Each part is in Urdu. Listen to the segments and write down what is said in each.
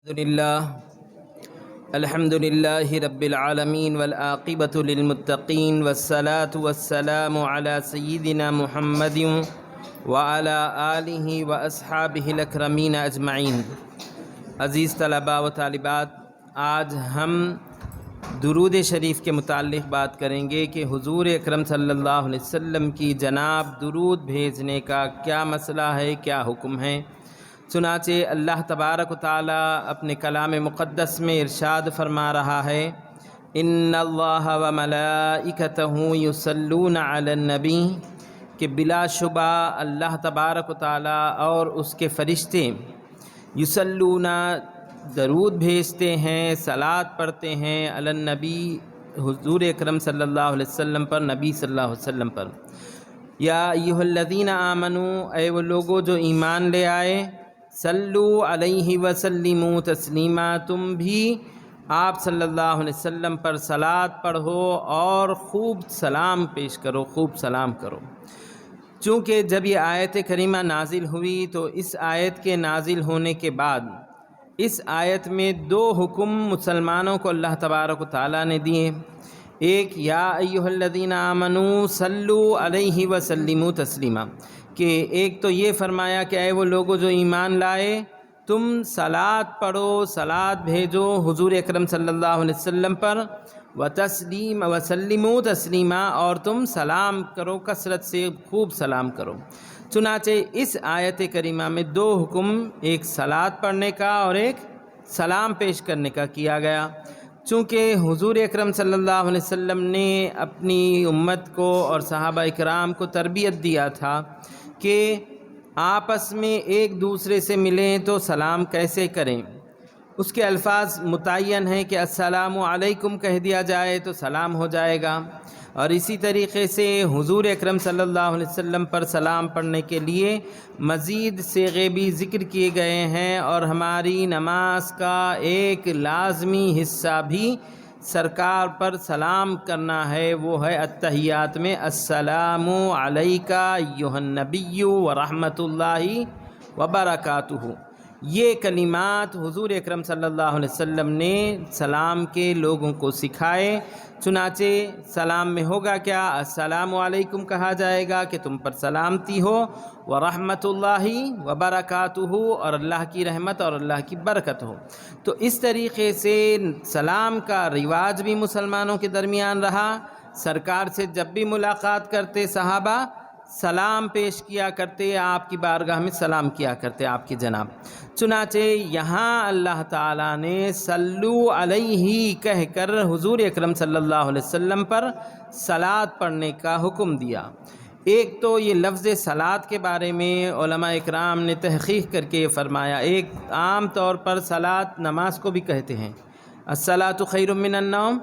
الحمد لله رب العالمين والعاقبة للمتقين والصلاة والسلام على سيدنا محمد وعلى آله وأصحابه الأكرمين أجمعين۔ عزیز طلباء و طالبات، آج ہم درود شریف کے متعلق بات کریں گے کہ حضور اکرم صلی اللہ علیہ وسلم کی جناب درود بھیجنے کا کیا مسئلہ ہے، کیا حکم ہے۔ چنانچہ اللہ تبارک و تعالیٰ اپنے کلام مقدس میں ارشاد فرما رہا ہے، ان اللہ و ملائکتہ یصلون علی النبی، کہ بلا شبہ اللہ تبارک و تعالیٰ اور اس کے فرشتے یصلون درود بھیجتے ہیں، صلاۃ پڑھتے ہیں، علی النبی حضور اکرم صلی اللہ علیہ وسلم پر، نبی صلی اللہ علیہ وسلم پر۔ یا ایھا الذین آمنوا، اے وہ لوگو جو ایمان لے آئے، صلو علیہ وسلموا تسلیما، تم بھی آپ صلی اللہ علیہ وسلم پر صلاۃ پڑھو اور خوب سلام پیش کرو، خوب سلام کرو۔ چونکہ جب یہ آیت کریمہ نازل ہوئی تو اس آیت کے نازل ہونے کے بعد اس آیت میں دو حکم مسلمانوں کو اللہ تبارک و تعالیٰ نے دیے۔ ایک، یا ایھا الذین آمنوا صلو علیہ وسلموا تسلیما، کہ ایک تو یہ فرمایا کہ اے وہ لوگو جو ایمان لائے، تم صلاۃ پڑھو، صلاۃ بھیجو حضور اکرم صلی اللہ علیہ وسلم پر، وسلموا تسلیما، اور تم سلام کرو، کثرت سے خوب سلام کرو۔ چنانچہ اس آیت کریمہ میں دو حکم، ایک صلاۃ پڑھنے کا اور ایک سلام پیش کرنے کا کیا گیا۔ چونکہ حضور اکرم صلی اللہ علیہ وسلم نے اپنی امت کو اور صحابہ اکرام کو تربیت دیا تھا کہ آپس میں ایک دوسرے سے ملیں تو سلام کیسے کریں۔ اس کے الفاظ متعین ہیں کہ السلام علیکم کہہ دیا جائے تو سلام ہو جائے گا، اور اسی طریقے سے حضور اکرم صلی اللہ علیہ وسلم پر سلام پڑھنے کے لیے مزید صیغے بھی ذکر کیے گئے ہیں، اور ہماری نماز کا ایک لازمی حصہ بھی سرکار پر سلام کرنا ہے، وہ ہے التحیات میں السلام علیک ایھا النبی ورحمۃ اللہ وبرکاتہ۔ یہ کلمات حضور اکرم صلی اللہ علیہ وسلم نے سلام کے لوگوں کو سکھائے۔ چنانچہ سلام میں ہوگا کیا، السلام علیکم کہا جائے گا کہ تم پر سلامتی ہو، ورحمۃ اللہ وبرکاتہ، اور اللہ کی رحمت اور اللہ کی برکت ہو۔ تو اس طریقے سے سلام کا رواج بھی مسلمانوں کے درمیان رہا۔ سرکار سے جب بھی ملاقات کرتے صحابہ سلام پیش کیا کرتے، آپ کی بارگاہ میں سلام کیا کرتے آپ کی جناب۔ چنانچہ یہاں اللہ تعالیٰ نے صلو علیہ کہہ کر حضور اکرم صلی اللہ علیہ وسلم پر صلاۃ پڑھنے کا حکم دیا۔ ایک تو یہ لفظ صلاۃ کے بارے میں علماء اکرام نے تحقیق کر کے فرمایا، ایک عام طور پر صلاۃ نماز کو بھی کہتے ہیں، الصلاۃ خیر من النوم،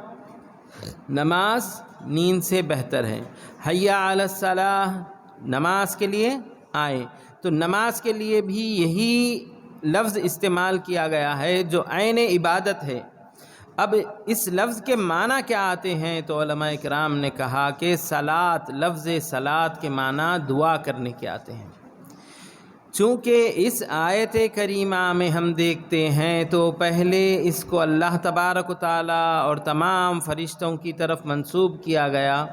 نماز نیند سے بہتر ہے، حی علی الصلاۃ، نماز کے لیے آئے، تو نماز کے لیے بھی یہی لفظ استعمال کیا گیا ہے جو عین عبادت ہے۔ اب اس لفظ کے معنی کیا آتے ہیں تو علماء کرام نے کہا کہ صلاۃ، لفظ صلاۃ کے معنی دعا کرنے کے آتے ہیں۔ چونکہ اس آیت کریمہ میں ہم دیکھتے ہیں تو پہلے اس کو اللہ تبارک و تعالیٰ اور تمام فرشتوں کی طرف منسوب کیا گیا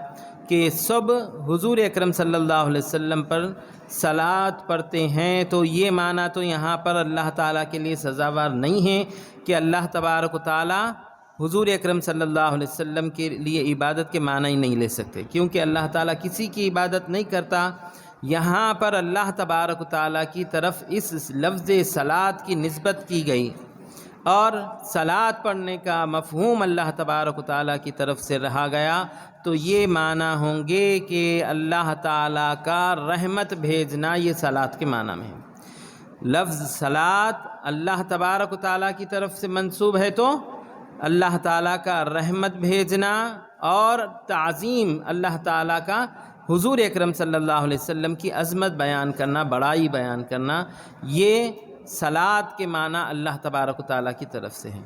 کہ سب حضور اکرم صلی اللہ علیہ وسلم پر صلاۃ پڑھتے ہیں، تو یہ معنی تو یہاں پر اللہ تعالیٰ کے لیے سزاوار نہیں ہے کہ اللہ تبارک و تعالیٰ حضور اکرم صلی اللہ علیہ وسلم کے لیے عبادت کے معنی ہی نہیں لے سکتے، کیونکہ اللہ تعالیٰ کسی کی عبادت نہیں کرتا۔ یہاں پر اللہ تبارک و تعالیٰ کی طرف اس لفظ صلاۃ کی نسبت کی گئی، اور صلاۃ پڑھنے کا مفہوم اللہ تبارک و تعالیٰ کی طرف سے رہا گیا، تو یہ معنی ہوں گے کہ اللہ تعالیٰ کا رحمت بھیجنا، یہ صلاۃ کے معنی میں ہے۔ لفظ صلاۃ اللہ تبارک و تعالیٰ کی طرف سے منسوب ہے تو اللہ تعالیٰ کا رحمت بھیجنا اور تعظیم، اللہ تعالیٰ کا حضور اکرم صلی اللہ علیہ وسلم کی عظمت بیان کرنا، بڑائی بیان کرنا، یہ صلات کے معنی اللہ تبارک و تعالیٰ کی طرف سے ہے۔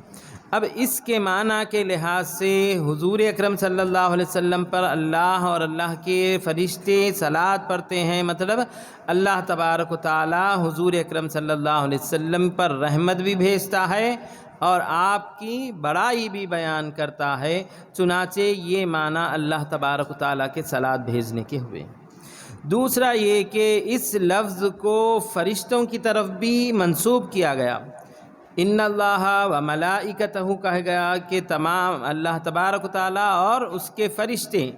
اب اس کے معنی کے لحاظ سے حضور اکرم صلی اللہ علیہ وسلم پر اللہ اور اللہ کے فرشتے صلات پڑھتے ہیں، مطلب اللہ تبارک و تعالیٰ حضور اکرم صلی اللہ علیہ وسلم پر رحمت بھی بھیجتا ہے اور آپ کی بڑائی بھی بیان کرتا ہے۔ چنانچہ یہ معنی اللہ تبارک و تعالیٰ کے صلات بھیجنے کے ہوئے۔ دوسرا یہ کہ اس لفظ کو فرشتوں کی طرف بھی منسوب کیا گیا۔ ان اللہ و ملائکتہ کہا گیا کہ تمام اللہ تبارک و تعالیٰ اور اس کے فرشتے۔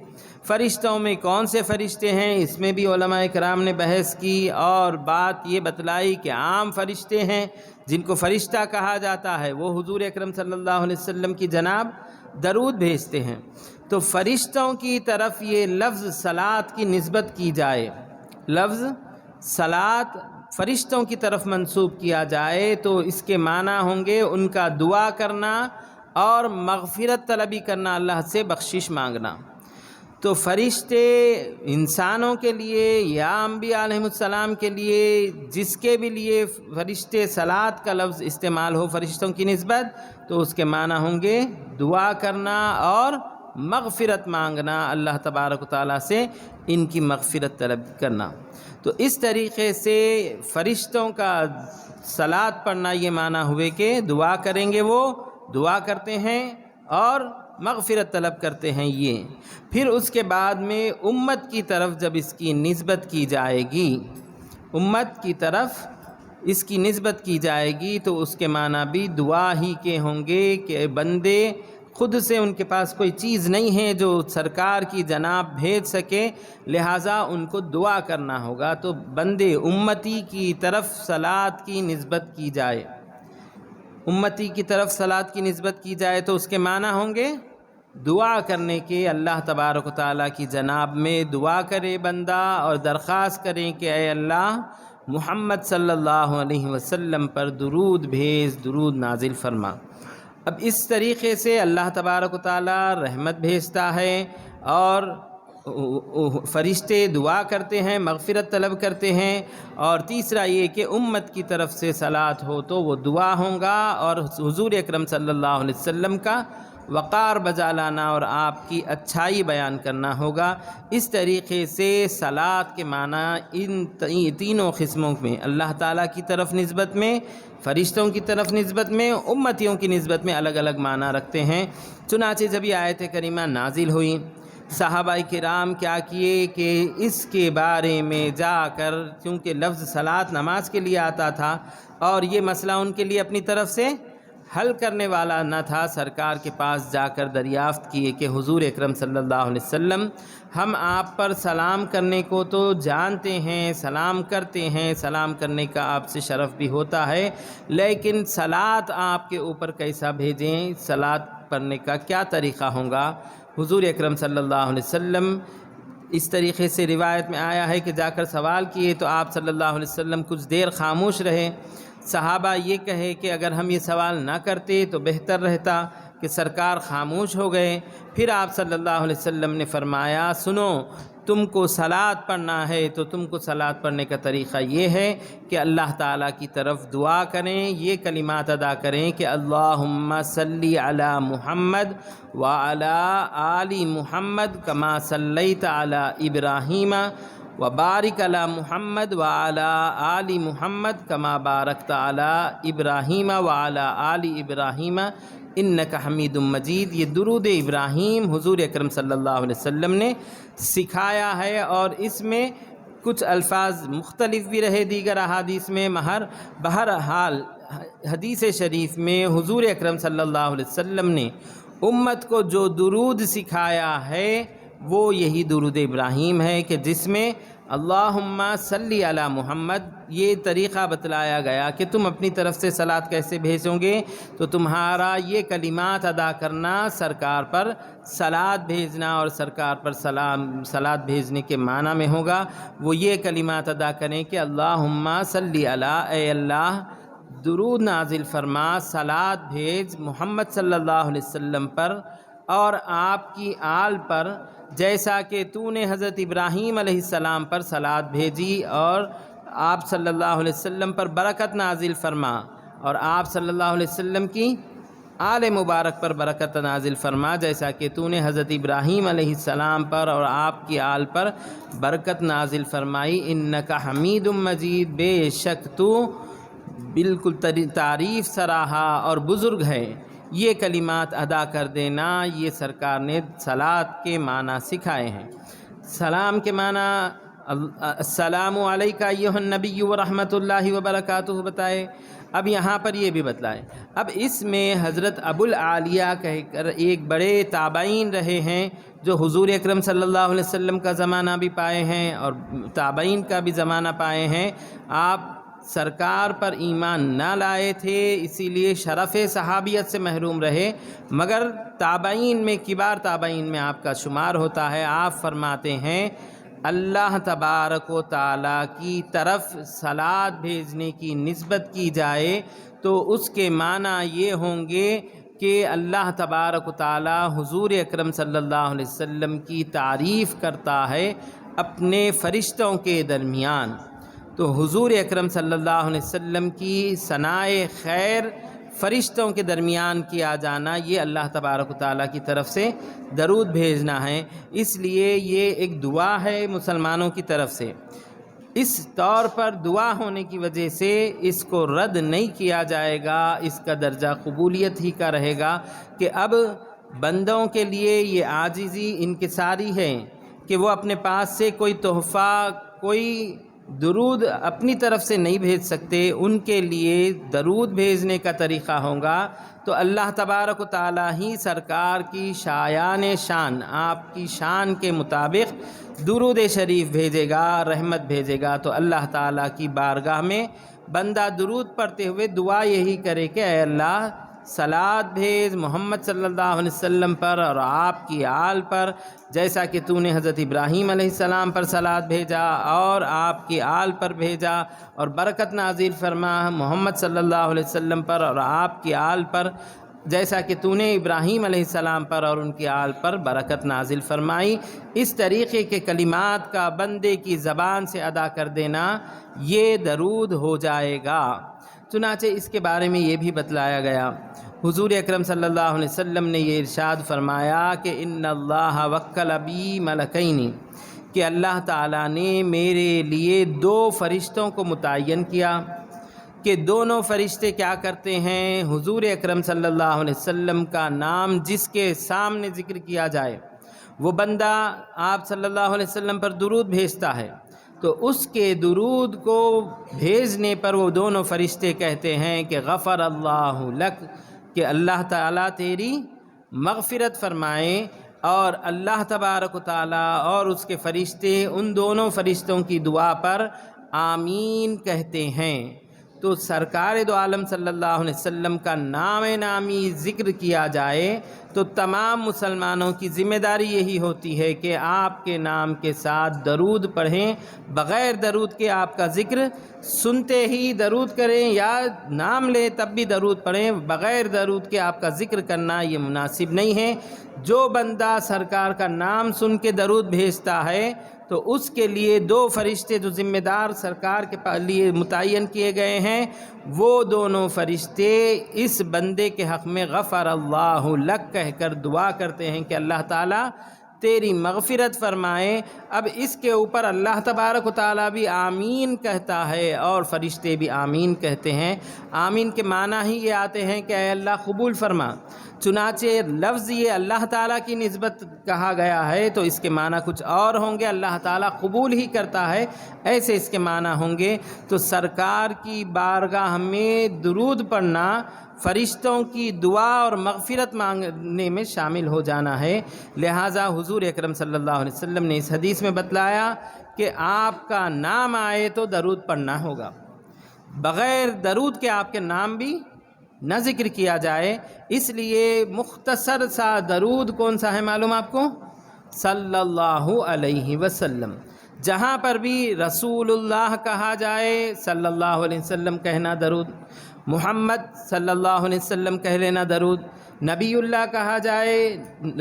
فرشتوں میں کون سے فرشتے ہیں، اس میں بھی علماء کرام نے بحث کی اور بات یہ بتلائی کہ عام فرشتے ہیں جن کو فرشتہ کہا جاتا ہے، وہ حضور اکرم صلی اللہ علیہ وسلم کی جناب درود بھیجتے ہیں۔ تو فرشتوں کی طرف یہ لفظ صلات کی نسبت کی جائے، لفظ صلات فرشتوں کی طرف منسوب کیا جائے تو اس کے معنی ہوں گے ان کا دعا کرنا اور مغفرت طلبی کرنا، اللہ سے بخشش مانگنا۔ تو فرشتے انسانوں کے لیے یا انبیاء علیہ السلام کے لیے، جس کے بھی لیے فرشتے صلات کا لفظ استعمال ہو فرشتوں کی نسبت، تو اس کے معنی ہوں گے دعا کرنا اور مغفرت مانگنا، اللہ تبارک و تعالیٰ سے ان کی مغفرت طلب کرنا۔ تو اس طریقے سے فرشتوں کا صلات پڑھنا یہ معنی ہوئے کہ دعا کریں گے، وہ دعا کرتے ہیں اور مغفرت طلب کرتے ہیں۔ یہ پھر اس کے بعد میں امت کی طرف جب اس کی نسبت کی جائے گی، امت کی طرف اس کی نسبت کی جائے گی تو اس کے معنی بھی دعا ہی کے ہوں گے کہ بندے خود سے ان کے پاس کوئی چیز نہیں ہے جو سرکار کی جناب بھیج سکے، لہٰذا ان کو دعا کرنا ہوگا۔ تو بندے امتی کی طرف صلات کی نسبت کی جائے، امتی کی طرف صلات کی نسبت کی جائے تو اس کے معنی ہوں گے دعا کرنے کے، اللہ تبارک و تعالیٰ کی جناب میں دعا کرے بندہ اور درخواست کریں کہ اے اللہ محمد صلی اللہ علیہ وسلم پر درود بھیج، درود نازل فرما۔ اب اس طریقے سے اللہ تبارک و تعالیٰ رحمت بھیجتا ہے اور فرشتے دعا کرتے ہیں، مغفرت طلب کرتے ہیں، اور تیسرا یہ کہ امت کی طرف سے صلات ہو تو وہ دعا ہوں گا اور حضور اکرم صلی اللہ علیہ وسلم کا وقار بجا لانا اور آپ کی اچھائی بیان کرنا ہوگا۔ اس طریقے سے صلات کے معنی ان تینوں قسموں میں، اللہ تعالیٰ کی طرف نسبت میں، فرشتوں کی طرف نسبت میں، امتیوں کی نسبت میں الگ الگ معنی رکھتے ہیں۔ چنانچہ جب یہ آیت کریمہ نازل ہوئی، صحابہ کرام کیا کیے کہ اس کے بارے میں جا کر، چونکہ لفظ صلات نماز کے لیے آتا تھا اور یہ مسئلہ ان کے لیے اپنی طرف سے حل کرنے والا نہ تھا، سرکار کے پاس جا کر دریافت کیے کہ حضور اکرم صلی اللہ علیہ وسلم، ہم آپ پر سلام کرنے کو تو جانتے ہیں، سلام کرتے ہیں، سلام کرنے کا آپ سے شرف بھی ہوتا ہے، لیکن صلات آپ کے اوپر کیسا بھیجیں، صلات پڑھنے کا کیا طریقہ ہوگا؟ حضور اکرم صلی اللہ علیہ وسلم اس طریقے سے روایت میں آیا ہے کہ جا کر سوال کیے تو آپ صلی اللہ علیہ وسلم کچھ دیر خاموش رہے۔ صحابہ یہ کہے کہ اگر ہم یہ سوال نہ کرتے تو بہتر رہتا کہ سرکار خاموش ہو گئے۔ پھر آپ صلی اللہ علیہ وسلم نے فرمایا، سنو، تم کو صلات پڑھنا ہے تو تم کو صلات پڑھنے کا طریقہ یہ ہے کہ اللہ تعالیٰ کی طرف دعا کریں، یہ کلمات ادا کریں کہ اللہم صلی علی محمد وعلی آل محمد کما صلیت علی ابراہیم وبارک علی محمد وعلی آل محمد کما بارکت علی ابراہیم وعلی آل ابراہیم انک حمید مجید۔ یہ درود ابراہیم حضور اکرم صلی اللہ علیہ وسلم نے سکھایا ہے، اور اس میں کچھ الفاظ مختلف بھی رہے دیگر احادیث میں، بہرحال حدیث شریف میں حضور اکرم صلی اللہ علیہ وسلم نے امت کو جو درود سکھایا ہے وہ یہی درود ابراہیم ہے کہ جس میں اللہم صلی علی محمد یہ طریقہ بتلایا گیا کہ تم اپنی طرف سے صلات کیسے بھیجو گے، تو تمہارا یہ کلمات ادا کرنا سرکار پر صلات بھیجنا، اور سرکار پر صلات بھیجنے کے معنی میں ہوگا وہ یہ کلمات ادا کریں کہ اللہم صلی علی، اے اللہ درود نازل فرما، صلات بھیج محمد صلی اللہ علیہ وسلم پر اور آپ کی آل پر، جیسا کہ تو نے حضرت ابراہیم علیہ السلام پر صلات بھیجی اور آپ صلی اللہ علیہ وسلم پر برکت نازل فرما، اور آپ صلی اللہ علیہ وسلم کی آل مبارک پر برکت نازل فرما، جیسا کہ تو نے حضرت ابراہیم علیہ السلام پر اور آپ کی آل پر برکت نازل فرمائی۔ انک حمید مجید، بے شک تو بالکل تعریف سراہا اور بزرگ ہے۔ یہ کلمات ادا کر دینا، یہ سرکار نے صلاۃ کے معنی سکھائے ہیں۔ سلام کے معنی السلام علیکہ ایھا النبی ورحمۃ اللہ وبرکاتہ بتائے۔ اب یہاں پر یہ بھی بتلائے، اب اس میں حضرت ابو العالیہ کہہ کر ایک بڑے تابعین رہے ہیں جو حضور اکرم صلی اللہ علیہ وسلم کا زمانہ بھی پائے ہیں اور تابعین کا بھی زمانہ پائے ہیں۔ آپ سرکار پر ایمان نہ لائے تھے، اسی لیے شرف صحابیت سے محروم رہے، مگر تابعین میں، کبار تابعین میں آپ کا شمار ہوتا ہے۔ آپ فرماتے ہیں اللہ تبارک و تعالیٰ کی طرف صلاۃ بھیجنے کی نسبت کی جائے تو اس کے معنی یہ ہوں گے کہ اللہ تبارک و تعالیٰ حضور اکرم صلی اللہ علیہ وسلم کی تعریف کرتا ہے اپنے فرشتوں کے درمیان۔ تو حضور اکرم صلی اللہ علیہ وسلم کی ثنائے خیر فرشتوں کے درمیان کیا جانا، یہ اللہ تبارک و تعالیٰ کی طرف سے درود بھیجنا ہے۔ اس لیے یہ ایک دعا ہے مسلمانوں کی طرف سے، اس طور پر دعا ہونے کی وجہ سے اس کو رد نہیں کیا جائے گا، اس کا درجہ قبولیت ہی کا رہے گا کہ اب بندوں کے لیے یہ عاجزی انکساری ہے کہ وہ اپنے پاس سے کوئی تحفہ، کوئی درود اپنی طرف سے نہیں بھیج سکتے، ان کے لیے درود بھیجنے کا طریقہ ہوگا تو اللہ تبارک و تعالیٰ ہی سرکار کی شایان شان، آپ کی شان کے مطابق درود شریف بھیجے گا، رحمت بھیجے گا۔ تو اللہ تعالیٰ کی بارگاہ میں بندہ درود پڑھتے ہوئے دعا یہی کرے کہ اے اللہ صلاۃ بھیج محمد صلی اللہ علیہ وسلم پر اور آپ کی آل پر، جیسا کہ تو نے حضرت ابراہیم علیہ السلام پر صلاۃ بھیجا اور آپ کی آل پر بھیجا، اور برکت نازل فرما محمد صلی اللہ علیہ وسلم پر اور آپ کی آل پر، جیسا کہ تو نے ابراہیم علیہ السلام پر اور ان کی آل پر برکت نازل فرمائی۔ اس طریقے کے کلمات کا بندے کی زبان سے ادا کر دینا یہ درود ہو جائے گا۔ چنانچہ اس کے بارے میں یہ بھی بتلایا گیا، حضور اکرم صلی اللہ علیہ وسلم نے یہ ارشاد فرمایا کہ ان اللہ وکل بی ملکین، کہ اللہ تعالیٰ نے میرے لیے 2 فرشتوں کو متعین کیا کہ دونوں فرشتے کیا کرتے ہیں، حضور اکرم صلی اللہ علیہ وسلم کا نام جس کے سامنے ذکر کیا جائے وہ بندہ آپ صلی اللہ علیہ وسلم پر درود بھیجتا ہے، تو اس کے درود کو بھیجنے پر وہ دونوں فرشتے کہتے ہیں کہ غفر اللہ لک، کہ اللہ تعالیٰ تیری مغفرت فرمائے، اور اللہ تبارک و تعالیٰ اور اس کے فرشتے ان دونوں فرشتوں کی دعا پر آمین کہتے ہیں۔ تو سرکار دو عالم صلی اللہ علیہ وسلم کا نام نامی ذکر کیا جائے تو تمام مسلمانوں کی ذمہ داری یہی ہوتی ہے کہ آپ کے نام کے ساتھ درود پڑھیں، بغیر درود کے آپ کا ذکر سنتے ہی درود کریں، یا نام لیں تب بھی درود پڑھیں، بغیر درود کے آپ کا ذکر کرنا یہ مناسب نہیں ہے۔ جو بندہ سرکار کا نام سن کے درود بھیجتا ہے تو اس کے لیے 2 فرشتے جو ذمہ دار سرکار کے لیے متعین کیے گئے ہیں، وہ دونوں فرشتے اس بندے کے حق میں غفر اللہ لک کہہ کر دعا کرتے ہیں کہ اللہ تعالیٰ تیری مغفرت فرمائے۔ اب اس کے اوپر اللہ تبارک و تعالیٰ بھی آمین کہتا ہے اور فرشتے بھی آمین کہتے ہیں۔ آمین کے معنی ہی یہ آتے ہیں کہ اے اللہ قبول فرما، چنانچہ لفظ یہ اللہ تعالیٰ کی نسبت کہا گیا ہے تو اس کے معنی کچھ اور ہوں گے، اللہ تعالیٰ قبول ہی کرتا ہے ایسے اس کے معنی ہوں گے۔ تو سرکار کی بارگاہ میں درود پڑھنا فرشتوں کی دعا اور مغفرت مانگنے میں شامل ہو جانا ہے، لہٰذا حضور اکرم صلی اللہ علیہ وسلم نے اس حدیث میں بتلایا کہ آپ کا نام آئے تو درود پڑھنا ہوگا، بغیر درود کے آپ کے نام بھی نہ ذکر کیا جائے۔ اس لیے مختصر سا درود کون سا ہے معلوم آپ کو؟ صلی اللہ علیہ وسلم۔ جہاں پر بھی رسول اللہ کہا جائے صلی اللہ علیہ وسلم کہنا درود، محمد صلی اللہ علیہ وسلم کہہ لینا درود، نبی اللہ کہا جائے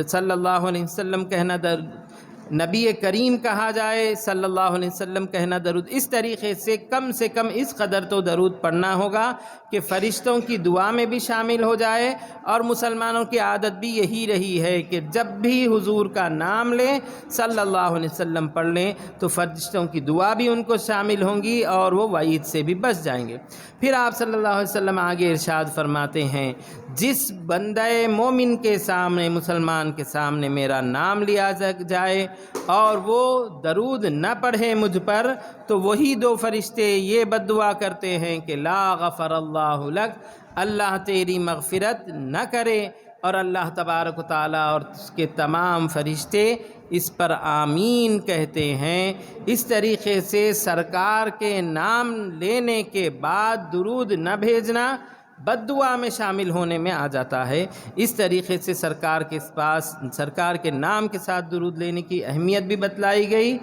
صلی اللہ علیہ وسلم کہنا درود، نبی کریم کہا جائے صلی اللہ علیہ وسلم کہنا درود، اس طریقے سے کم اس قدر تو درود پڑھنا ہوگا کہ فرشتوں کی دعا میں بھی شامل ہو جائے۔ اور مسلمانوں کی عادت بھی یہی رہی ہے کہ جب بھی حضور کا نام لیں صلی اللہ علیہ وسلم پڑھ لیں تو فرشتوں کی دعا بھی ان کو شامل ہوں گی اور وہ وعید سے بھی بچ جائیں گے۔ پھر آپ صلی اللہ علیہ وسلم آگے ارشاد فرماتے ہیں، جس بندہ مومن کے سامنے، مسلمان کے سامنے میرا نام لیا جائے اور وہ درود نہ پڑھے مجھ پر، تو وہی دو فرشتے یہ بد دعا کرتے ہیں کہ لا غفر اللہ لک، اللہ تیری مغفرت نہ کرے، اور اللہ تبارک و تعالیٰ اور اس کے تمام فرشتے اس پر آمین کہتے ہیں۔ اس طریقے سے سرکار کے نام لینے کے بعد درود نہ بھیجنا بد دعا میں شامل ہونے میں آ جاتا ہے۔ اس طریقے سے سرکار کے پاس سرکار کے نام کے ساتھ درود لینے کی اہمیت بھی بتلائی گئی،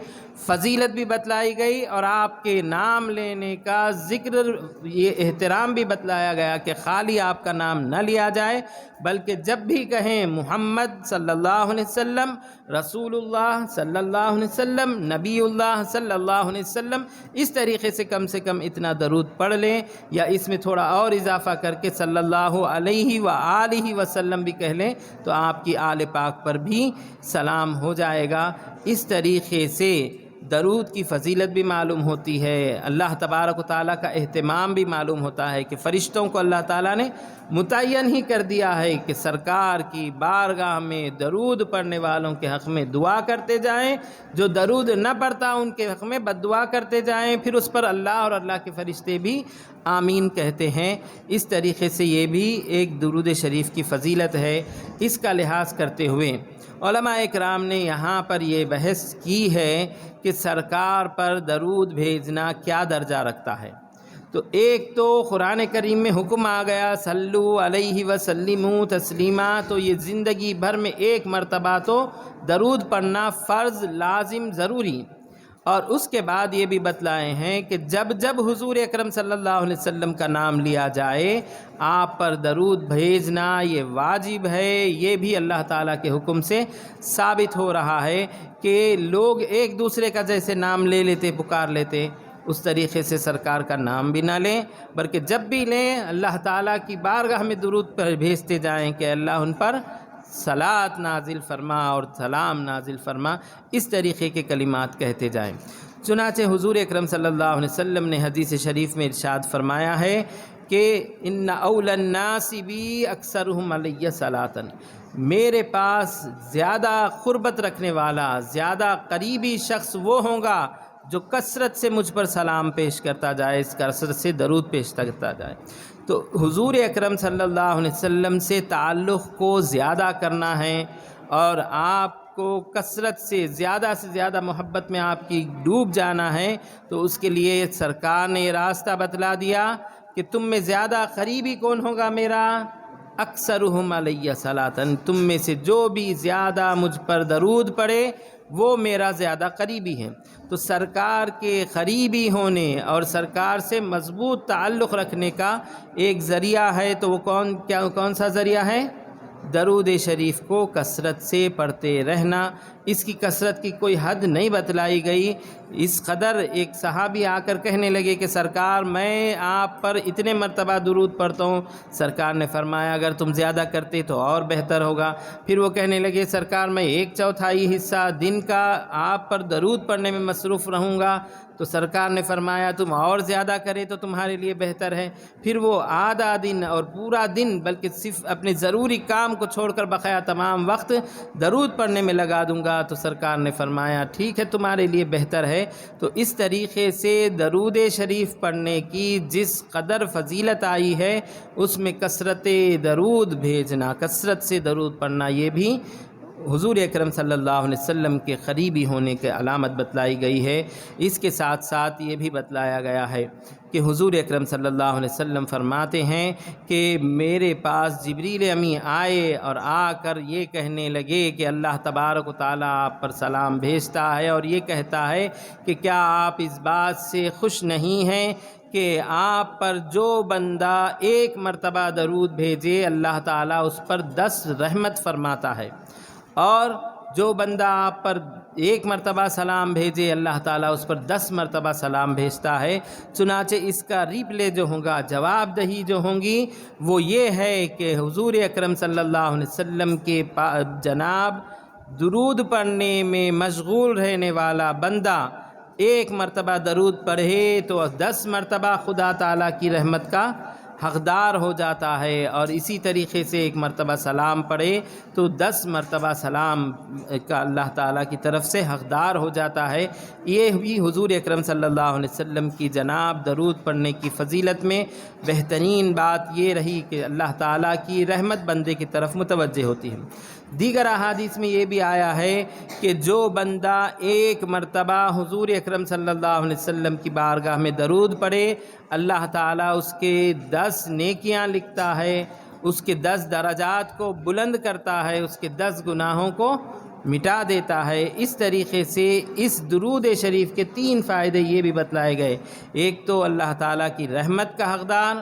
فضیلت بھی بتلائی گئی، اور آپ کے نام لینے کا ذکر، یہ احترام بھی بتلایا گیا کہ خالی آپ کا نام نہ لیا جائے بلکہ جب بھی کہیں محمد صلی اللہ علیہ وسلم، رسول اللہ صلی اللہ علیہ وسلم، نبی اللہ صلی اللہ علیہ وسلم، اس طریقے سے کم اتنا درود پڑھ لیں، یا اس میں تھوڑا اور اضافہ کر کے صلی اللہ علیہ وآلہ وسلم بھی کہہ لیں تو آپ کی آل پاک پر بھی سلام ہو جائے گا۔ اس طریقے سے درود کی فضیلت بھی معلوم ہوتی ہے، اللہ تبارک و تعالیٰ کا اہتمام بھی معلوم ہوتا ہے کہ فرشتوں کو اللہ تعالیٰ نے متعین ہی کر دیا ہے کہ سرکار کی بارگاہ میں درود پڑھنے والوں کے حق میں دعا کرتے جائیں، جو درود نہ پڑھتا ان کے حق میں بد دعا کرتے جائیں، پھر اس پر اللہ اور اللہ کے فرشتے بھی آمین کہتے ہیں۔ اس طریقے سے یہ بھی ایک درود شریف کی فضیلت ہے۔ اس کا لحاظ کرتے ہوئے علماء اکرام نے یہاں پر یہ بحث کی ہے کہ سرکار پر درود بھیجنا کیا درجہ رکھتا ہے۔ تو ایک تو قرآن کریم میں حکم آ گیا صلو علیہ وسلموا تسلیما، تو یہ زندگی بھر میں ایک مرتبہ تو درود پڑھنا فرض، لازم، ضروری۔ اور اس کے بعد یہ بھی بتلائے ہیں کہ جب جب حضور اکرم صلی اللہ علیہ وسلم کا نام لیا جائے آپ پر درود بھیجنا یہ واجب ہے۔ یہ بھی اللہ تعالیٰ کے حکم سے ثابت ہو رہا ہے کہ لوگ ایک دوسرے کا جیسے نام لے لیتے، پکار لیتے، اس طریقے سے سرکار کا نام بھی نہ لیں، بلکہ جب بھی لیں اللہ تعالیٰ کی بارگاہ میں درود پر بھیجتے جائیں کہ اللہ ان پر صلاۃ نازل فرما اور سلام نازل فرما، اس طریقے کے کلمات کہتے جائیں۔ چنانچہ حضور اکرم صلی اللہ علیہ وسلم نے حدیث شریف میں ارشاد فرمایا ہے کہ ان اولی الناس بی اکثرہم علی صلاۃ، میرے پاس زیادہ قربت رکھنے والا، زیادہ قریبی شخص وہ ہوگا جو کثرت سے مجھ پر سلام پیش کرتا جائے، اس کثرت سے درود پیش کرتا جائے۔ تو حضور اکرم صلی اللہ علیہ وسلم سے تعلق کو زیادہ کرنا ہے اور آپ کو کثرت سے زیادہ محبت میں آپ کی ڈوب جانا ہے، تو اس کے لیے سرکار نے یہ راستہ بتلا دیا کہ تم میں زیادہ قریبی کون ہوگا میرا، اکثرہم علیہ صلاۃ، تم میں سے جو بھی زیادہ مجھ پر درود پڑے وہ میرا زیادہ قریبی ہے۔ تو سرکار کے قریبی ہونے اور سرکار سے مضبوط تعلق رکھنے کا ایک ذریعہ ہے، تو وہ کون سا ذریعہ ہے؟ درود شریف کو کثرت سے پڑھتے رہنا۔ اس کی کثرت کی کوئی حد نہیں بتلائی گئی۔ اس قدر ایک صحابی آ کر کہنے لگے کہ سرکار میں آپ پر اتنے مرتبہ درود پڑھتا ہوں۔ سرکار نے فرمایا اگر تم زیادہ کرتے تو اور بہتر ہوگا۔ پھر وہ کہنے لگے سرکار میں 1/4 حصہ دن کا آپ پر درود پڑھنے میں مصروف رہوں گا۔ تو سرکار نے فرمایا تم اور زیادہ کرے تو تمہارے لیے بہتر ہے۔ پھر وہ آدھا دن اور پورا دن بلکہ صرف اپنے ضروری کام کو چھوڑ کر بقایا تمام وقت درود پڑھنے میں لگا دوں گا۔ تو سرکار نے فرمایا ٹھیک ہے تمہارے لیے بہتر ہے۔ تو اس طریقے سے درود شریف پڑھنے کی جس قدر فضیلت آئی ہے اس میں کثرت درود بھیجنا، کثرت سے درود پڑھنا، یہ بھی حضور اکرم صلی اللہ علیہ وسلم کے قریبی ہونے کی علامت بتلائی گئی ہے۔ اس کے ساتھ ساتھ یہ بھی بتلایا گیا ہے کہ حضور اکرم صلی اللہ علیہ وسلم فرماتے ہیں کہ میرے پاس جبریل امی آئے اور آ کر یہ کہنے لگے کہ اللہ تبارک و تعالیٰ آپ پر سلام بھیجتا ہے اور یہ کہتا ہے کہ کیا آپ اس بات سے خوش نہیں ہیں کہ آپ پر جو بندہ 1 مرتبہ درود بھیجے اللہ تعالیٰ اس پر 10 رحمت فرماتا ہے، اور جو بندہ آپ پر ایک مرتبہ سلام بھیجے اللہ تعالیٰ اس پر 10 مرتبہ سلام بھیجتا ہے۔ چنانچہ اس کا ریپلے جو ہوگا، جواب دہی جو ہوں گی، وہ یہ ہے کہ حضور اکرم صلی اللہ علیہ وسلم کے جناب درود پڑھنے میں مشغول رہنے والا بندہ ایک مرتبہ درود پڑھے تو 10 مرتبہ خدا تعالیٰ کی رحمت کا حقدار ہو جاتا ہے، اور اسی طریقے سے ایک مرتبہ سلام پڑھے تو 10 مرتبہ سلام کا اللہ تعالیٰ کی طرف سے حقدار ہو جاتا ہے۔ یہ بھی حضور اکرم صلی اللہ علیہ وسلم کی جناب درود پڑھنے کی فضیلت میں بہترین بات یہ رہی کہ اللہ تعالیٰ کی رحمت بندے کی طرف متوجہ ہوتی ہے۔ دیگر احادیث میں یہ بھی آیا ہے کہ جو بندہ ایک مرتبہ حضور اکرم صلی اللہ علیہ وسلم کی بارگاہ میں درود پڑھے، اللہ تعالیٰ اس کے 10 نیکیاں لکھتا ہے، اس کے 10 درجات کو بلند کرتا ہے، اس کے 10 گناہوں کو مٹا دیتا ہے۔ اس طریقے سے اس درود شریف کے 3 فائدے یہ بھی بتلائے گئے، ایک تو اللہ تعالیٰ کی رحمت کا حقدار،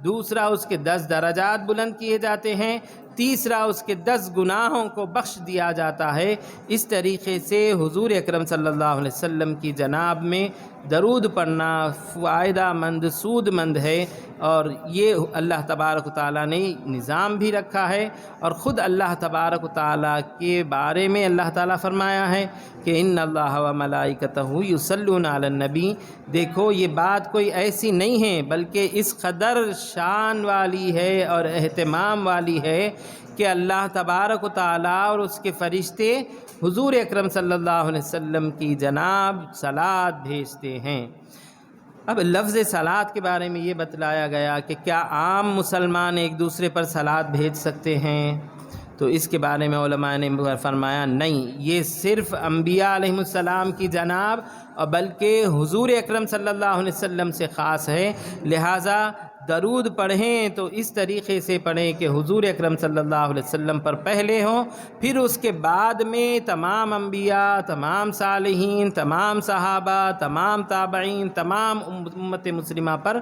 دوسرا اس کے 10 درجات بلند کیے جاتے ہیں، تیسرا اس کے 10 گناہوں کو بخش دیا جاتا ہے۔ اس طریقے سے حضور اکرم صلی اللہ علیہ وسلم کی جناب میں درود پڑھنا فائدہ مند، سود مند ہے، اور یہ اللہ تبارک و تعالیٰ نے نظام بھی رکھا ہے، اور خود اللہ تبارک و تعالیٰ کے بارے میں اللہ تعالیٰ فرمایا ہے کہ ان اللہ و ملائکتہ یصلون علی النبی۔ دیکھو یہ بات کوئی ایسی نہیں ہے بلکہ اس قدر شان والی ہے اور اہتمام والی ہے کہ اللہ تبارک و تعالیٰ اور اس کے فرشتے حضور اکرم صلی اللہ علیہ وسلم کی جناب صلات بھیجتے ہیں۔ اب لفظ صلات کے بارے میں یہ بتلایا گیا کہ کیا عام مسلمان ایک دوسرے پر صلات بھیج سکتے ہیں؟ تو اس کے بارے میں علماء نے فرمایا نہیں، یہ صرف انبیاء علیہ السلام کی جناب اور بلکہ حضور اکرم صلی اللہ علیہ وسلم سے خاص ہے۔ لہٰذا درود پڑھیں تو اس طریقے سے پڑھیں کہ حضور اکرم صلی اللہ علیہ وسلم پر پہلے ہوں، پھر اس کے بعد میں تمام انبیاء، تمام صالحین، تمام صحابہ، تمام تابعین، تمام امت مسلمہ پر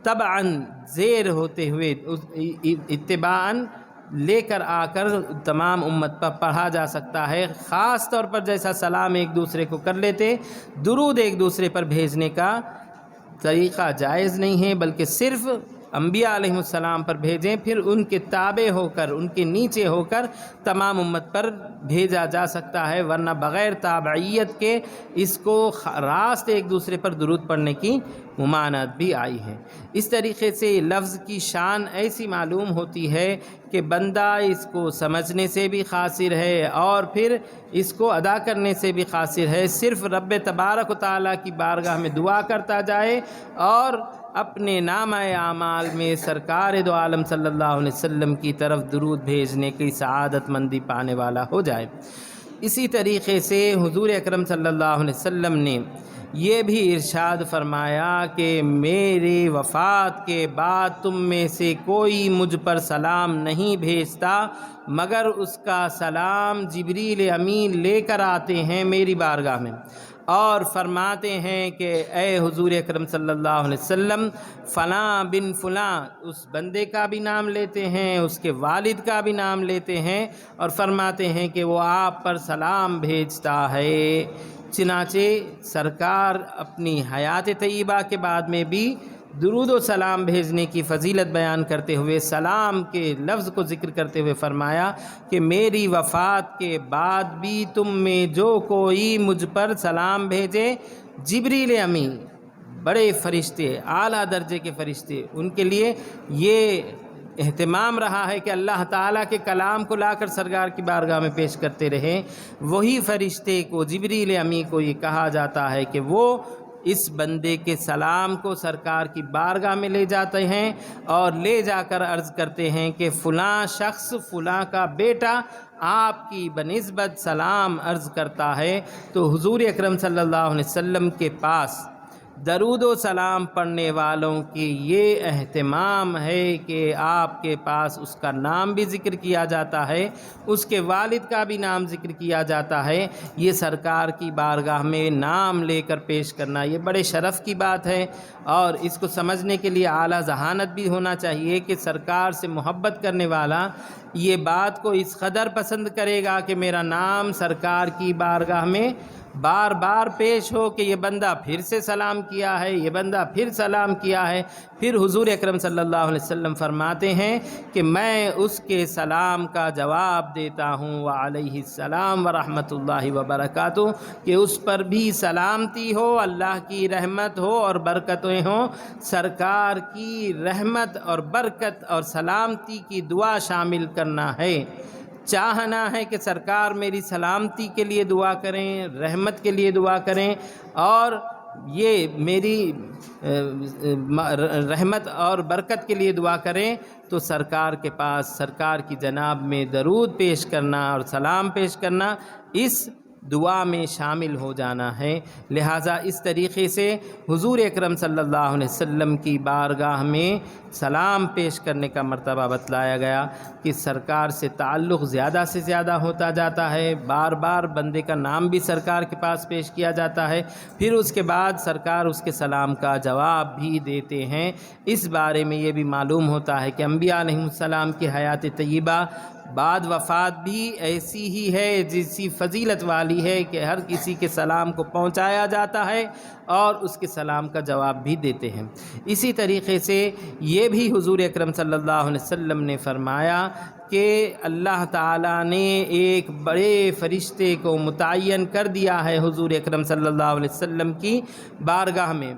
تبعاً زیر ہوتے ہوئے اتباعاً لے کر آ کر تمام امت پر پڑھا جا سکتا ہے۔ خاص طور پر جیسا سلام ایک دوسرے کو کر لیتے، درود ایک دوسرے پر بھیجنے کا طریقہ جائز نہیں ہے، بلکہ صرف انبیاء علیہ السلام پر بھیجیں، پھر ان کے تابع ہو کر، ان کے نیچے ہو کر تمام امت پر بھیجا جا سکتا ہے، ورنہ بغیر تابعیت کے اس کو راست ایک دوسرے پر درود پڑھنے کی ممانعت بھی آئی ہے۔ اس طریقے سے لفظ کی شان ایسی معلوم ہوتی ہے کہ بندہ اس کو سمجھنے سے بھی قاصر ہے اور پھر اس کو ادا کرنے سے بھی قاصر ہے۔ صرف رب تبارک و تعالیٰ کی بارگاہ میں دعا کرتا جائے اور اپنے نامہ اعمال میں سرکار دو عالم صلی اللہ علیہ وسلم کی طرف درود بھیجنے کی سعادت مندی پانے والا ہو جائے۔ اسی طریقے سے حضور اکرم صلی اللہ علیہ وسلم نے یہ بھی ارشاد فرمایا کہ میری وفات کے بعد تم میں سے کوئی مجھ پر سلام نہیں بھیجتا مگر اس کا سلام جبریل امین لے کر آتے ہیں میری بارگاہ میں، اور فرماتے ہیں کہ اے حضور اکرم صلی اللہ علیہ وسلم فلاں بن فلاں، اس بندے کا بھی نام لیتے ہیں، اس کے والد کا بھی نام لیتے ہیں، اور فرماتے ہیں کہ وہ آپ پر سلام بھیجتا ہے۔ چنانچہ سرکار اپنی حیات طیبہ کے بعد میں بھی درود و سلام بھیجنے کی فضیلت بیان کرتے ہوئے سلام کے لفظ کو ذکر کرتے ہوئے فرمایا کہ میری وفات کے بعد بھی تم میں جو کوئی مجھ پر سلام بھیجے، جبریل امین، بڑے فرشتے، اعلیٰ درجے کے فرشتے، ان کے لیے یہ اہتمام رہا ہے کہ اللہ تعالیٰ کے کلام کو لا کر سرکار کی بارگاہ میں پیش کرتے رہیں، وہی فرشتے کو، جبریل امین کو یہ کہا جاتا ہے کہ وہ اس بندے کے سلام کو سرکار کی بارگاہ میں لے جاتے ہیں اور لے جا کر عرض کرتے ہیں کہ فلاں شخص، فلاں کا بیٹا آپ کی بنسبت سلام عرض کرتا ہے۔ تو حضور اکرم صلی اللہ علیہ وسلم کے پاس درود و سلام پڑھنے والوں کی یہ اہتمام ہے کہ آپ کے پاس اس کا نام بھی ذکر کیا جاتا ہے، اس کے والد کا بھی نام ذکر کیا جاتا ہے۔ یہ سرکار کی بارگاہ میں نام لے کر پیش کرنا یہ بڑے شرف کی بات ہے، اور اس کو سمجھنے کے لیے اعلیٰ ذہانت بھی ہونا چاہیے کہ سرکار سے محبت کرنے والا یہ بات کو اس قدر پسند کرے گا کہ میرا نام سرکار کی بارگاہ میں بار بار پیش ہو کہ یہ بندہ پھر سے سلام کیا ہے، یہ بندہ پھر سلام کیا ہے۔ پھر حضور اکرم صلی اللہ علیہ وسلم فرماتے ہیں کہ میں اس کے سلام کا جواب دیتا ہوں وعلیہ السلام ورحمۃ اللہ وبرکاتہ، کہ اس پر بھی سلامتی ہو، اللہ کی رحمت ہو اور برکتیں ہوں۔ سرکار کی رحمت اور برکت اور سلامتی کی دعا شامل کرنا ہے، چاہنا ہے کہ سرکار میری سلامتی کے لیے دعا کریں، رحمت کے لیے دعا کریں، اور یہ میری رحمت اور برکت کے لیے دعا کریں، تو سرکار کے پاس سرکار کی جناب میں درود پیش کرنا اور سلام پیش کرنا اس دعا میں شامل ہو جانا ہے۔ لہٰذا اس طریقے سے حضور اکرم صلی اللہ علیہ وسلم کی بارگاہ میں سلام پیش کرنے کا مرتبہ بتلایا گیا کہ سرکار سے تعلق زیادہ سے زیادہ ہوتا جاتا ہے، بار بار بندے کا نام بھی سرکار کے پاس پیش کیا جاتا ہے، پھر اس کے بعد سرکار اس کے سلام کا جواب بھی دیتے ہیں۔ اس بارے میں یہ بھی معلوم ہوتا ہے کہ انبیاء علیہ السلام کی حیات طیبہ بعد وفات بھی ایسی ہی ہے، جیسی فضیلت والی ہے کہ ہر کسی کے سلام کو پہنچایا جاتا ہے اور اس کے سلام کا جواب بھی دیتے ہیں۔ اسی طریقے سے یہ بھی حضور اکرم صلی اللہ علیہ وسلم نے فرمایا کہ اللہ تعالیٰ نے ایک بڑے فرشتے کو متعین کر دیا ہے حضور اکرم صلی اللہ علیہ وسلم کی بارگاہ میں،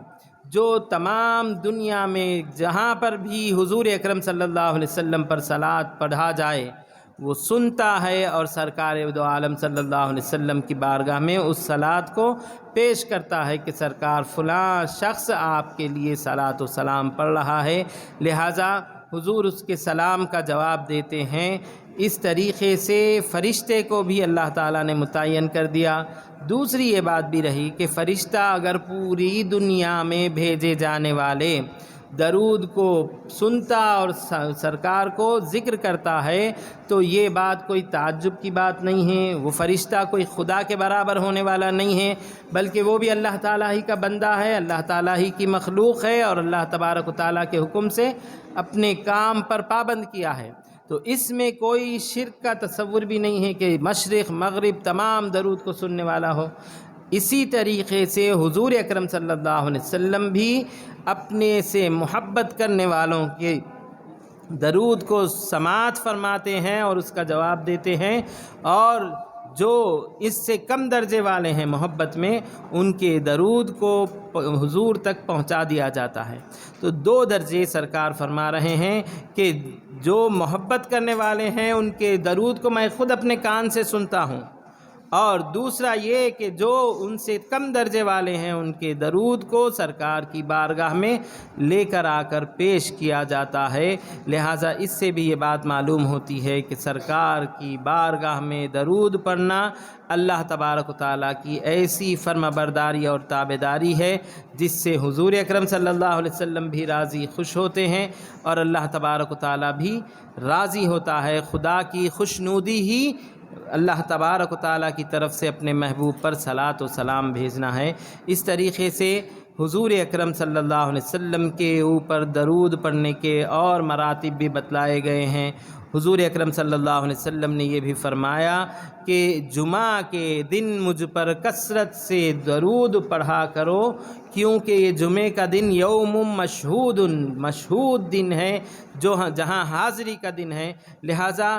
جو تمام دنیا میں جہاں پر بھی حضور اکرم صلی اللہ علیہ وسلم پر صلاۃ پڑھا جائے وہ سنتا ہے اور سرکار دو عالم صلی اللہ علیہ وسلم کی بارگاہ میں اس صلاۃ کو پیش کرتا ہے کہ سرکار فلاں شخص آپ کے لیے صلاۃ و سلام پڑھ رہا ہے، لہٰذا حضور اس کے سلام کا جواب دیتے ہیں۔ اس طریقے سے فرشتے کو بھی اللہ تعالیٰ نے متعین کر دیا۔ دوسری یہ بات بھی رہی کہ فرشتہ اگر پوری دنیا میں بھیجے جانے والے درود کو سنتا اور سرکار کو ذکر کرتا ہے تو یہ بات کوئی تعجب کی بات نہیں ہے، وہ فرشتہ کوئی خدا کے برابر ہونے والا نہیں ہے، بلکہ وہ بھی اللہ تعالیٰ ہی کا بندہ ہے، اللہ تعالیٰ ہی کی مخلوق ہے، اور اللہ تبارک و تعالیٰ کے حکم سے اپنے کام پر پابند کیا ہے۔ تو اس میں کوئی شرک کا تصور بھی نہیں ہے کہ مشرق مغرب تمام درود کو سننے والا ہو۔ اسی طریقے سے حضور اکرم صلی اللہ علیہ وسلم بھی اپنے سے محبت کرنے والوں کے درود کو سماعت فرماتے ہیں اور اس کا جواب دیتے ہیں، اور جو اس سے کم درجے والے ہیں محبت میں ان کے درود کو حضور تک پہنچا دیا جاتا ہے۔ تو دو درجے سرکار فرما رہے ہیں کہ جو محبت کرنے والے ہیں ان کے درود کو میں خود اپنے کان سے سنتا ہوں، اور دوسرا یہ کہ جو ان سے کم درجے والے ہیں ان کے درود کو سرکار کی بارگاہ میں لے کر آ کر پیش کیا جاتا ہے۔ لہٰذا اس سے بھی یہ بات معلوم ہوتی ہے کہ سرکار کی بارگاہ میں درود پڑھنا اللہ تبارک و تعالیٰ کی ایسی فرما برداری اور تابعداری ہے جس سے حضور اکرم صلی اللہ علیہ وسلم بھی راضی خوش ہوتے ہیں اور اللہ تبارک و تعالیٰ بھی راضی ہوتا ہے۔ خدا کی خوشنودی ہی اللہ تبارک و تعالیٰ کی طرف سے اپنے محبوب پر صلاۃ و سلام بھیجنا ہے۔ اس طریقے سے حضور اکرم صلی اللہ علیہ وسلم کے اوپر درود پڑھنے کے اور مراتب بھی بتلائے گئے ہیں۔ حضور اکرم صلی اللہ علیہ وسلم نے یہ بھی فرمایا کہ جمعہ کے دن مجھ پر کثرت سے درود پڑھا کرو، کیونکہ یہ جمعے کا دن یوم مشہود دن ہے، جہاں حاضری کا دن ہے، لہٰذا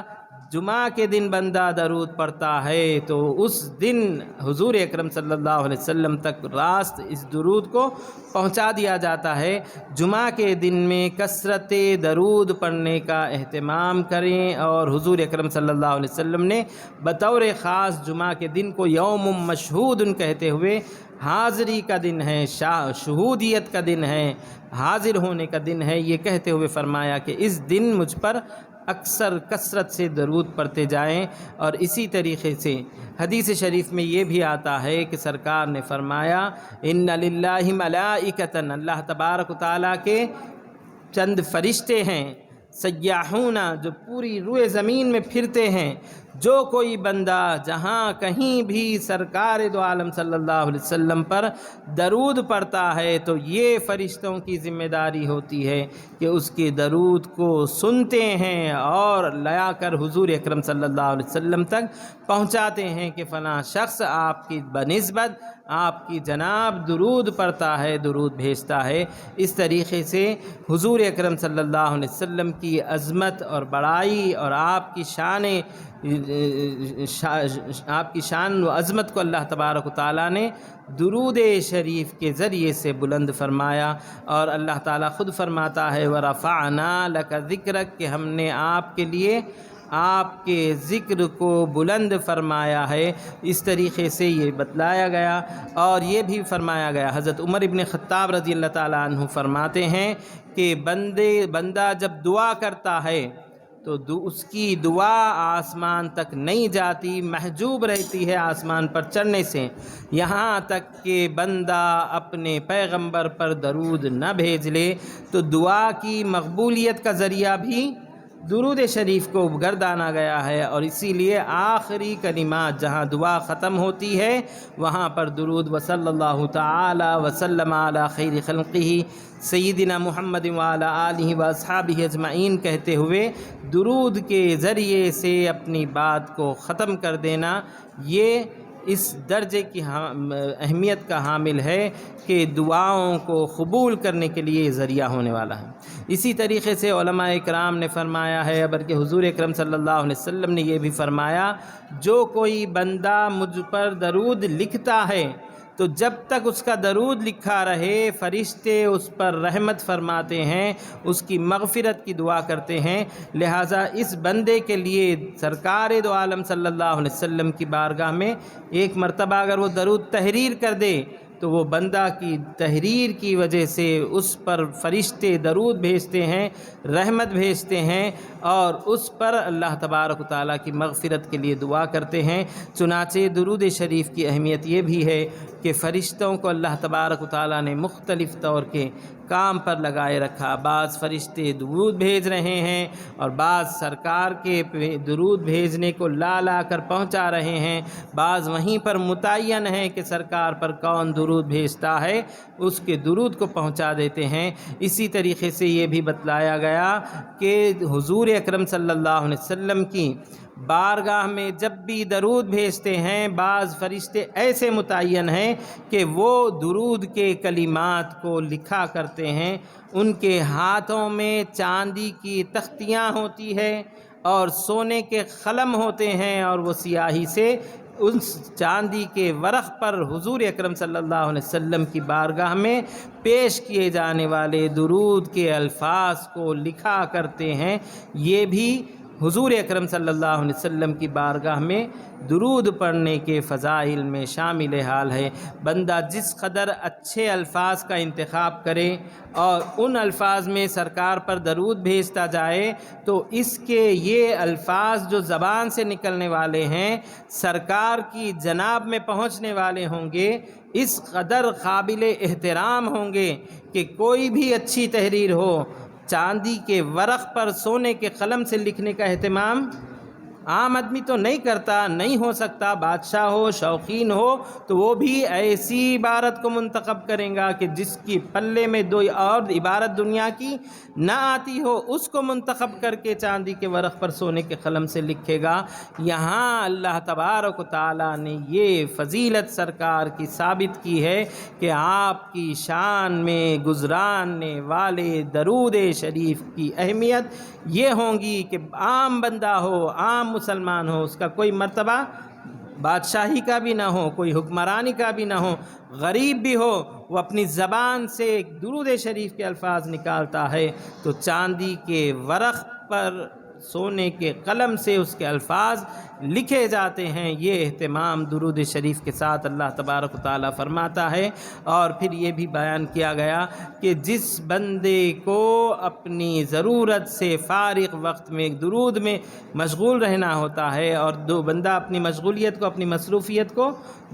جمعہ کے دن بندہ درود پڑھتا ہے تو اس دن حضور اکرم صلی اللہ علیہ وسلم تک راست اس درود کو پہنچا دیا جاتا ہے۔ جمعہ کے دن میں کثرت درود پڑھنے کا اہتمام کریں، اور حضور اکرم صلی اللہ علیہ وسلم نے بطور خاص جمعہ کے دن کو یوم مشہود کہتے ہوئے حاضری کا دن ہے، شہودیت کا دن ہے، حاضر ہونے کا دن ہے، یہ کہتے ہوئے فرمایا کہ اس دن مجھ پر اکثر کثرت سے درود پڑھتے جائیں۔ اور اسی طریقے سے حدیث شریف میں یہ بھی آتا ہے کہ سرکار نے فرمایا ان للہ ملائکۃ، اللہ تبارک و تعالیٰ کے چند فرشتے ہیں سیاحون، جو پوری روئے زمین میں پھرتے ہیں، جو کوئی بندہ جہاں کہیں بھی سرکار دو عالم صلی اللہ علیہ وسلم پر درود پڑھتا ہے تو یہ فرشتوں کی ذمہ داری ہوتی ہے کہ اس کے درود کو سنتے ہیں اور لیا کر حضور اکرم صلی اللہ علیہ وسلم تک پہنچاتے ہیں کہ فلاں شخص آپ کی بنسبت آپ کی جناب درود پڑھتا ہے، درود بھیجتا ہے۔ اس طریقے سے حضور اکرم صلی اللہ علیہ وسلم کی عظمت اور بڑائی اور آپ کی شان و عظمت کو اللہ تبارک و تعالیٰ نے درود شریف کے ذریعے سے بلند فرمایا، اور اللہ تعالیٰ خود فرماتا ہے وَرَفَعْنَا لَكَ ذِكْرَكَ، کہ ہم نے آپ کے لیے آپ کے ذکر کو بلند فرمایا ہے۔ اس طریقے سے یہ بتلایا گیا، اور یہ بھی فرمایا گیا، حضرت عمر ابن خطاب رضی اللہ تعالیٰ عنہ فرماتے ہیں کہ بندہ جب دعا کرتا ہے تو اس کی دعا آسمان تک نہیں جاتی، محجوب رہتی ہے آسمان پر چڑھنے سے، یہاں تک کہ بندہ اپنے پیغمبر پر درود نہ بھیج لے تو دعا کی مقبولیت کا ذریعہ بھی درود شریف کو گردانا گیا ہے۔ اور اسی لیے آخری کلمات جہاں دعا ختم ہوتی ہے وہاں پر درود وصلی اللہ تعالی وسلم علی خیر خلقہ سیدنا محمد وعلی آلہ واصحابہ اجمعین کہتے ہوئے درود کے ذریعے سے اپنی بات کو ختم کر دینا، یہ اس درجے کی اہمیت کا حامل ہے کہ دعاؤں کو قبول کرنے کے لیے ذریعہ ہونے والا ہے۔ اسی طریقے سے علماء اکرام نے فرمایا ہے، بلکہ حضور اکرم صلی اللہ علیہ وسلم نے یہ بھی فرمایا، جو کوئی بندہ مجھ پر درود لکھتا ہے تو جب تک اس کا درود لکھا رہے فرشتے اس پر رحمت فرماتے ہیں، اس کی مغفرت کی دعا کرتے ہیں۔ لہٰذا اس بندے کے لیے سرکار دو عالم صلی اللہ علیہ وسلم کی بارگاہ میں ایک مرتبہ اگر وہ درود تحریر کر دے تو وہ بندہ کی تحریر کی وجہ سے اس پر فرشتے درود بھیجتے ہیں، رحمت بھیجتے ہیں، اور اس پر اللہ تبارک و تعالیٰ کی مغفرت کے لیے دعا کرتے ہیں۔ چنانچہ درود شریف کی اہمیت یہ بھی ہے کہ فرشتوں کو اللہ تبارک و تعالیٰ نے مختلف طور کے کام پر لگائے رکھا، بعض فرشتے درود بھیج رہے ہیں اور بعض سرکار کے درود بھیجنے کو لا کر پہنچا رہے ہیں، بعض وہیں پر متعین ہے کہ سرکار پر کون درود بھیجتا ہے اس کے درود کو پہنچا دیتے ہیں۔ اسی طریقے سے یہ بھی بتلایا گیا کہ حضور اکرم صلی اللہ علیہ وسلم کی بارگاہ میں جب بھی درود بھیجتے ہیں بعض فرشتے ایسے متعین ہیں کہ وہ درود کے کلمات کو لکھا کرتے ہیں، ان کے ہاتھوں میں چاندی کی تختیاں ہوتی ہے اور سونے کے قلم ہوتے ہیں، اور وہ سیاہی سے اس چاندی کے ورق پر حضور اکرم صلی اللہ علیہ وسلم کی بارگاہ میں پیش کیے جانے والے درود کے الفاظ کو لکھا کرتے ہیں۔ یہ بھی حضور اکرم صلی اللہ علیہ وسلم کی بارگاہ میں درود پڑھنے کے فضائل میں شامل حال ہے۔ بندہ جس قدر اچھے الفاظ کا انتخاب کرے اور ان الفاظ میں سرکار پر درود بھیجتا جائے تو اس کے یہ الفاظ جو زبان سے نکلنے والے ہیں سرکار کی جناب میں پہنچنے والے ہوں گے، اس قدر قابل احترام ہوں گے کہ کوئی بھی اچھی تحریر ہو، چاندی کے ورق پر سونے کے قلم سے لکھنے کا اہتمام عام آدمی تو نہیں کرتا، نہیں ہو سکتا، بادشاہ ہو، شوقین ہو تو وہ بھی ایسی عبارت کو منتخب کریں گا کہ جس کی پلے میں دو اور عبارت دنیا کی نہ آتی ہو اس کو منتخب کر کے چاندی کے ورق پر سونے کے قلم سے لکھے گا۔ یہاں اللہ تبارک و تعالیٰ نے یہ فضیلت سرکار کی ثابت کی ہے کہ آپ کی شان میں گزرانے والے درود شریف کی اہمیت یہ ہوں گی کہ عام بندہ ہو، عام مسلمان ہو، اس کا کوئی مرتبہ بادشاہی کا بھی نہ ہو، کوئی حکمرانی کا بھی نہ ہو، غریب بھی ہو، وہ اپنی زبان سے درود شریف کے الفاظ نکالتا ہے تو چاندی کے ورق پر سونے کے قلم سے اس کے الفاظ لکھے جاتے ہیں۔ یہ اہتمام درود شریف کے ساتھ اللہ تبارک و تعالیٰ فرماتا ہے۔ اور پھر یہ بھی بیان کیا گیا کہ جس بندے کو اپنی ضرورت سے فارغ وقت میں درود میں مشغول رہنا ہوتا ہے، اور دو بندہ اپنی مشغولیت کو، اپنی مصروفیت کو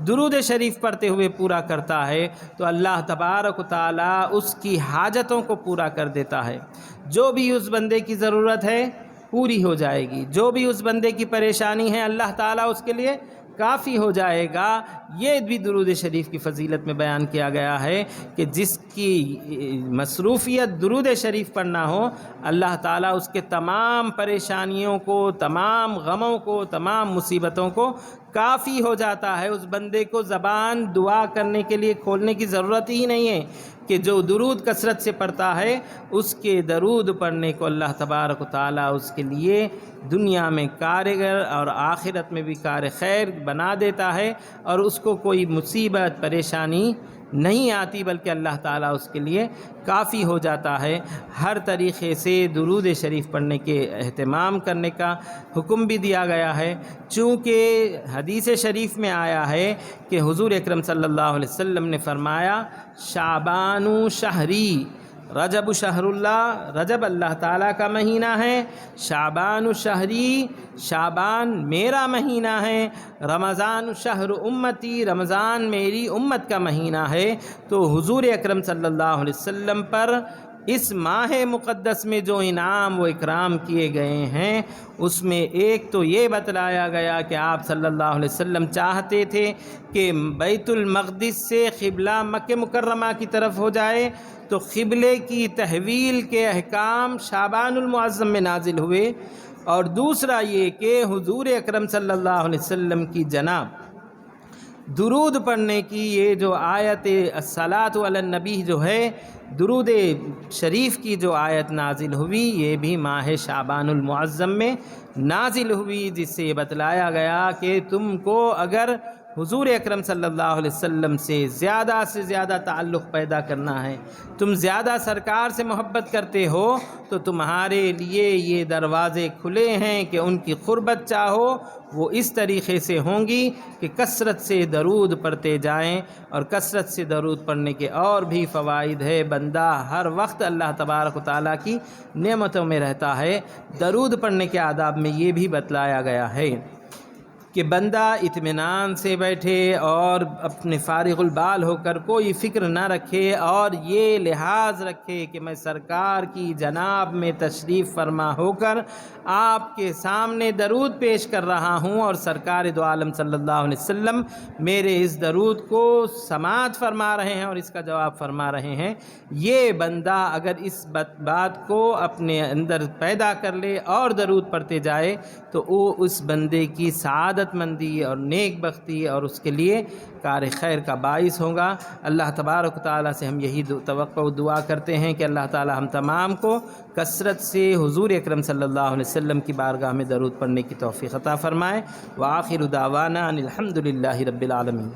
درود شریف پڑھتے ہوئے پورا کرتا ہے، تو اللہ تبارک و تعالیٰ اس کی حاجتوں کو پورا کر دیتا ہے۔ جو بھی اس بندے کی ضرورت ہے پوری ہو جائے گی، جو بھی اس بندے کی پریشانی ہے اللہ تعالیٰ اس کے لیے کافی ہو جائے گا۔ یہ بھی درود شریف کی فضیلت میں بیان کیا گیا ہے کہ جس کی مصروفیت درود شریف پڑھنا ہو، اللہ تعالیٰ اس کے تمام پریشانیوں کو، تمام غموں کو، تمام مصیبتوں کو کافی ہو جاتا ہے۔ اس بندے کو زبان دعا کرنے کے لیے کھولنے کی ضرورت ہی نہیں ہے کہ جو درود کثرت سے پڑھتا ہے اس کے درود پڑھنے کو اللہ تبارک و تعالیٰ اس کے لیے دنیا میں کارگر اور آخرت میں بھی کار خیر بنا دیتا ہے، اور اس کو کوئی مصیبت پریشانی نہیں آتی، بلکہ اللہ تعالیٰ اس کے لیے کافی ہو جاتا ہے۔ ہر طریقے سے درود شریف پڑھنے کے اہتمام کرنے کا حکم بھی دیا گیا ہے، چونکہ حدیث شریف میں آیا ہے کہ حضور اکرم صلی اللہ علیہ وسلم نے فرمایا شعبان شہری، رجب شہر اللہ، رجب اللہ تعالیٰ کا مہینہ ہے، شعبان شہری، شعبان میرا مہینہ ہے، رمضان شہر امتی، رمضان میری امت کا مہینہ ہے۔ تو حضور اکرم صلی اللہ علیہ وسلم پر اس ماہ مقدس میں جو انعام و اکرام کیے گئے ہیں اس میں ایک تو یہ بتلایا گیا کہ آپ صلی اللہ علیہ وسلم چاہتے تھے کہ بیت المقدس سے قبلہ مکہ مکرمہ کی طرف ہو جائے، تو قبلے کی تحویل کے احکام شعبان المعظم میں نازل ہوئے۔ اور دوسرا یہ کہ حضور اکرم صلی اللہ علیہ وسلم کی جناب درود پڑھنے کی یہ جو آیت الصلاۃ علی النبی جو ہے، درود شریف کی جو آیت نازل ہوئی، یہ بھی ماہ شعبان المعظم میں نازل ہوئی، جس سے یہ بتلایا گیا کہ تم کو اگر حضور اکرم صلی اللہ علیہ وسلم سے زیادہ تعلق پیدا کرنا ہے، تم زیادہ سرکار سے محبت کرتے ہو، تو تمہارے لیے یہ دروازے کھلے ہیں کہ ان کی قربت چاہو، وہ اس طریقے سے ہوں گی کہ کثرت سے درود پڑھتے جائیں۔ اور کثرت سے درود پڑھنے کے اور بھی فوائد ہے، بندہ ہر وقت اللہ تبارک و تعالیٰ کی نعمتوں میں رہتا ہے۔ درود پڑھنے کے آداب میں یہ بھی بتلایا گیا ہے کہ بندہ اطمینان سے بیٹھے اور اپنے فارغ البال ہو کر کوئی فکر نہ رکھے، اور یہ لحاظ رکھے کہ میں سرکار کی جناب میں تشریف فرما ہو کر آپ کے سامنے درود پیش کر رہا ہوں، اور سرکار دو عالم صلی اللہ علیہ وسلم میرے اس درود کو سماعت فرما رہے ہیں اور اس کا جواب فرما رہے ہیں۔ یہ بندہ اگر اس بات کو اپنے اندر پیدا کر لے اور درود پڑھتے جائے تو وہ اس بندے کی سعادت مندی اور نیک بختی اور اس کے لیے کار خیر کا باعث ہوگا۔ اللہ تبارک و تعالیٰ سے ہم یہی توقع و دعا کرتے ہیں کہ اللہ تعالیٰ ہم تمام کو کثرت سے حضور اکرم صلی اللہ علیہ وسلم کی بارگاہ میں درود پڑھنے کی توفیق عطا فرمائے۔ وآخر دعوانا ان الحمد للہ رب العالمین۔